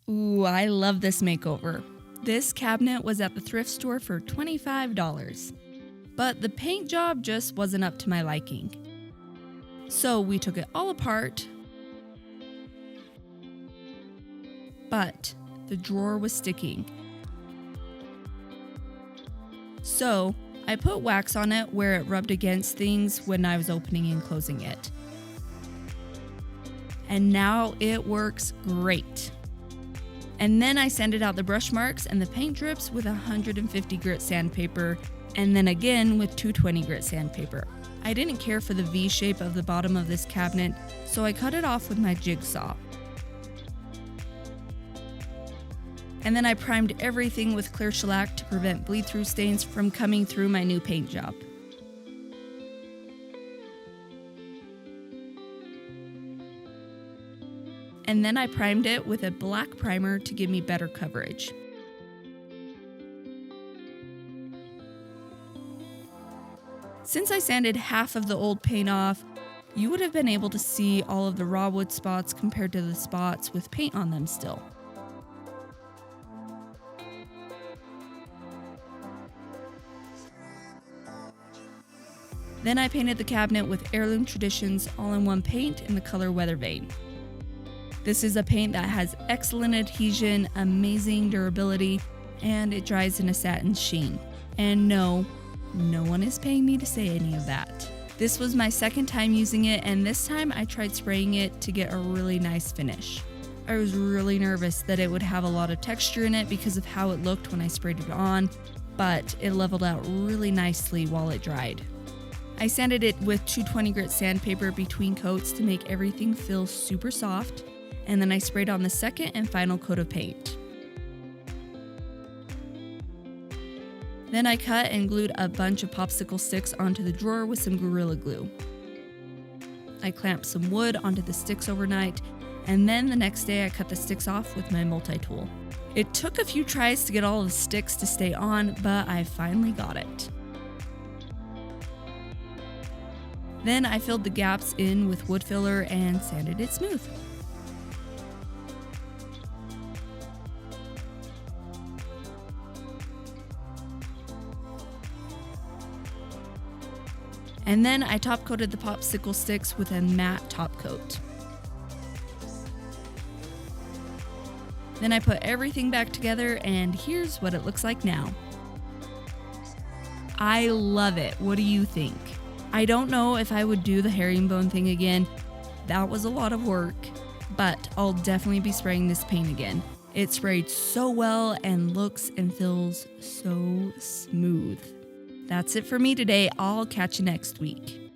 Ooh, I love this makeover. This cabinet was at the thrift store for $25, but the paint job just wasn't up to my liking. So we took it all apart, but the drawer was sticking. So I put wax on it where it rubbed against things when I was opening and closing it. And now it works great. And then I sanded out the brush marks and the paint drips with 150 grit sandpaper, and then again with 220 grit sandpaper. I didn't care for the V shape of the bottom of this cabinet, so I cut it off with my jigsaw. And then I primed everything with clear shellac to prevent bleed-through stains from coming through my new paint job. And then I primed it with a black primer to give me better coverage. Since I sanded half of the old paint off, you would have been able to see all of the raw wood spots compared to the spots with paint on them still. Then I painted the cabinet with Heirloom Traditions all-in-one paint in the color Weathervane. This is a paint that has excellent adhesion, amazing durability, and it dries in a satin sheen. And no one is paying me to say any of that. This was my second time using it, and this time I tried spraying it to get a really nice finish. I was really nervous that it would have a lot of texture in it because of how it looked when I sprayed it on, but it leveled out really nicely while it dried. I sanded it with 220 grit sandpaper between coats to make everything feel super soft, and then I sprayed on the second and final coat of paint. Then I cut and glued a bunch of popsicle sticks onto the drawer with some Gorilla Glue. I clamped some wood onto the sticks overnight, and then the next day I cut the sticks off with my multi-tool. It took a few tries to get all the sticks to stay on, but I finally got it. Then I filled the gaps in with wood filler and sanded it smooth. And then I top coated the popsicle sticks with a matte top coat. Then I put everything back together, and here's what it looks like now. I love it. What do you think? I don't know if I would do the herringbone thing again. That was a lot of work, but I'll definitely be spraying this paint again. It sprayed so well and looks and feels so smooth. That's it for me today. I'll catch you next week.